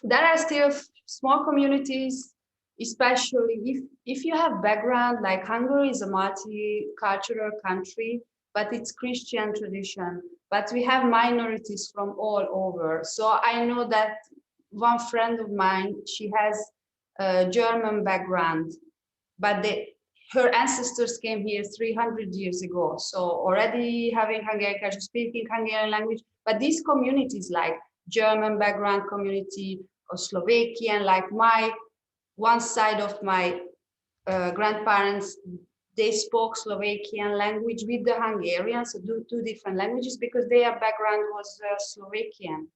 there are still small communities, especially if you have background, like Hungary is a multicultural country, but it's Christian tradition, but we have minorities from all over. So I know that one friend of mine, she has a German background, but her ancestors came here 300 years ago. So already having Hungarian culture, speaking Hungarian language, but these communities like German background community or Slovakian, like one side of my grandparents, they spoke Slovakian language with the Hungarians, so two different languages, because their background was Slovakian.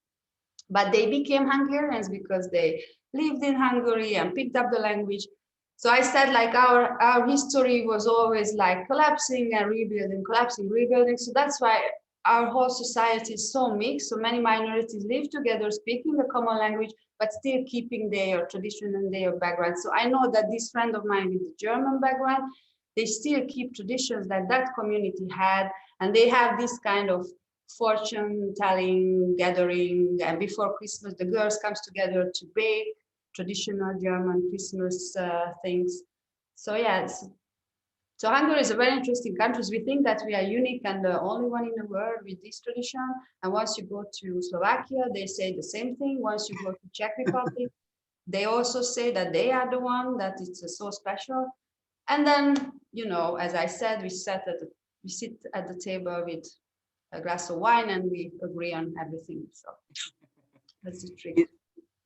But they became Hungarians because they lived in Hungary and picked up the language. So I said, like, our history was always like collapsing and rebuilding, collapsing, rebuilding. So that's why our whole society is so mixed. So many minorities live together, speaking the common language, but still keeping their tradition and their background. So I know that this friend of mine with the German background, they still keep traditions that community had, and they have this kind of fortune telling gathering, and before Christmas the girls comes together to bake traditional German Christmas things. So yes, so Hungary is a very interesting country. We think that we are unique and the only one in the world with this tradition, and once you go to Slovakia they say the same thing. Once you go to Czech Republic they also say that they are the one, that it's so special. And then, you know, as I said, we sit at the table with a glass of wine and we agree on everything. So that's the trick.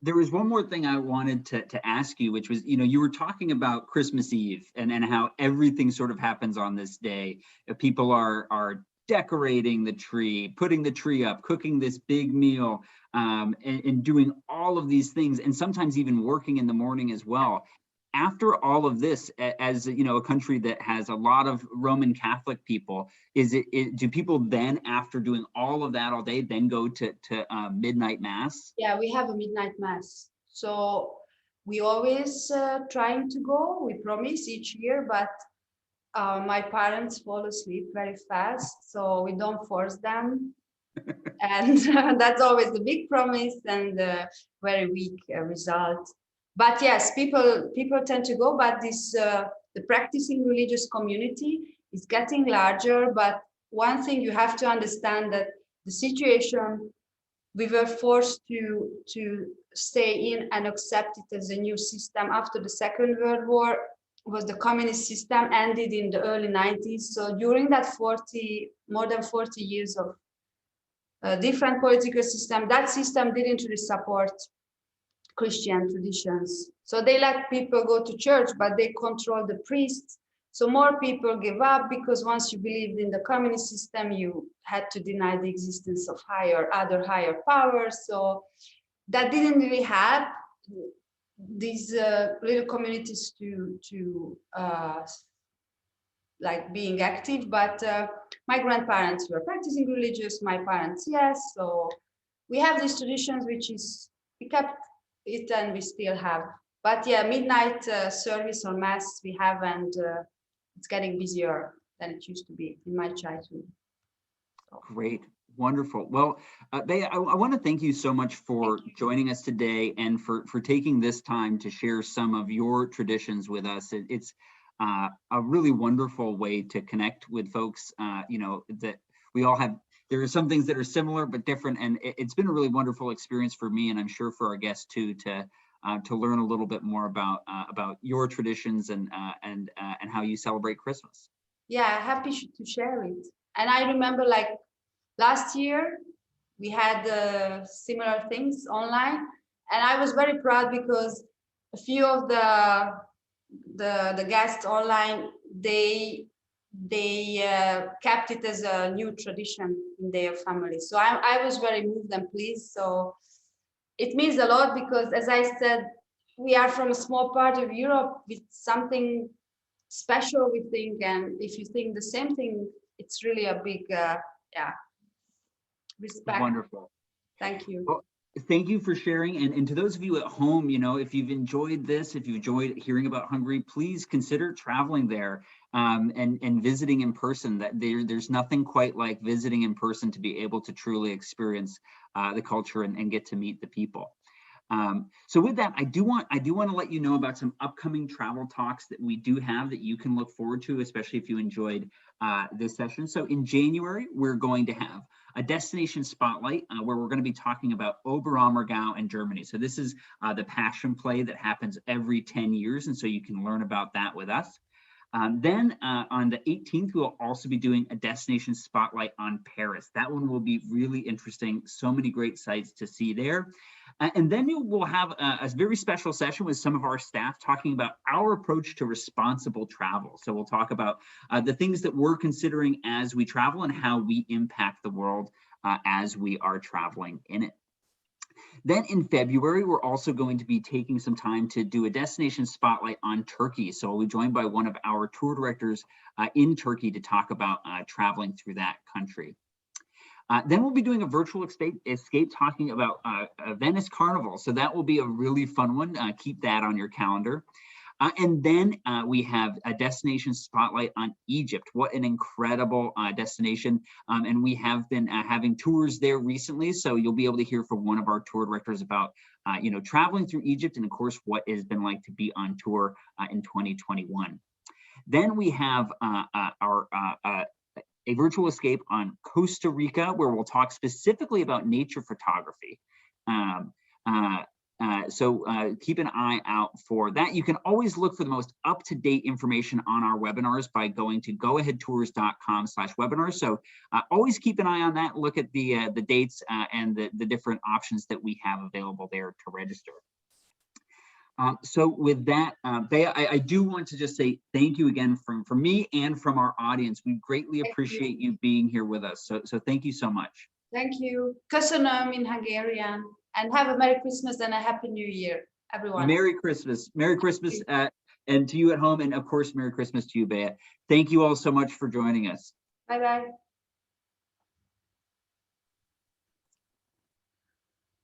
There was one more thing I wanted to ask you, which was, you were talking about Christmas Eve and how everything sort of happens on this day. People are decorating the tree, putting the tree up, cooking this big meal, and doing all of these things, and sometimes even working in the morning as well. After all of this, as a country that has a lot of Roman Catholic people, do people then, after doing all of that all day, then go to midnight mass? Yeah, we have a midnight mass. So we always trying to go. We promise each year, but my parents fall asleep very fast, so we don't force them. And that's always the big promise and very weak result. But yes, people tend to go, but the practicing religious community is getting larger. But one thing you have to understand, that the situation we were forced to stay in and accept it as a new system after the Second World War was the communist system, ended in the early 90s. So during that more than 40 years of different political system, that system didn't really support Christian traditions. So they let people go to church, but they control the priests. So more people give up, because once you believed in the communist system, you had to deny the existence of other higher powers. So that didn't really help these little communities to like being active. But my grandparents were practicing religious, my parents, yes. So we have these traditions, we kept it and we still have. But yeah, midnight service or mass we have, and it's getting busier than it used to be in my childhood. So. Great, wonderful. Well, Bea, I want to thank you so much for joining us today and for taking this time to share some of your traditions with us. It's a really wonderful way to connect with folks. You know, that we all have, there are some things that are similar but different, and it's been a really wonderful experience for me, and I'm sure for our guests too, to learn a little bit more about your traditions and how you celebrate Christmas. Yeah, happy to share it. And I remember, like, last year we had similar things online, and I was very proud because a few of the guests online, they kept it as a new tradition in their family. So I was very moved and pleased. So it means a lot because, as I said, we are from a small part of Europe with something special, we think, and if you think the same thing, it's really a big respect. Wonderful. Thank you. Well, thank you for sharing. And to those of you at home, you know, if you've enjoyed this, if you enjoyed hearing about Hungary, please consider traveling there and visiting in person. That there's nothing quite like visiting in person to be able to truly experience the culture and get to meet the people. So with that, I do want to let you know about some upcoming travel talks that we do have that you can look forward to, especially if you enjoyed this session. So in January, we're going to have a destination spotlight where we're going to be talking about Oberammergau in Germany. So this is the Passion Play that happens every 10 years. And so you can learn about that with us. Then on the 18th, we'll also be doing a destination spotlight on Paris. That one will be really interesting. So many great sites to see there. And then we'll have a very special session with some of our staff talking about our approach to responsible travel. So we'll talk about the things that we're considering as we travel and how we impact the world as we are traveling in it. Then in February, we're also going to be taking some time to do a destination spotlight on Turkey. So we'll be joined by one of our tour directors in Turkey to talk about traveling through that country. Then we'll be doing a virtual escape talking about Venice Carnival. So that will be a really fun one. Keep that on your calendar. And then we have a destination spotlight on Egypt. What an incredible destination. And we have been having tours there recently. So you'll be able to hear from one of our tour directors about, you know, traveling through Egypt and of course, what it has been like to be on tour in 2021. Then we have a virtual escape on Costa Rica, where we'll talk specifically about nature photography. So keep an eye out for that. You can always look for the most up-to-date information on our webinars by going to goaheadtours.com/webinars. So always keep an eye on that. Look at the dates and the different options that we have available there to register. So with that, Bea, I do want to just say thank you again from me and from our audience. We greatly appreciate you being here with us. So thank you so much. Thank you. Köszönöm in Hungarian, and have a Merry Christmas and a Happy New Year, everyone. Merry Christmas. Merry Christmas, and to you at home, and of course, Merry Christmas to you, Bea. Thank you all so much for joining us. Bye-bye.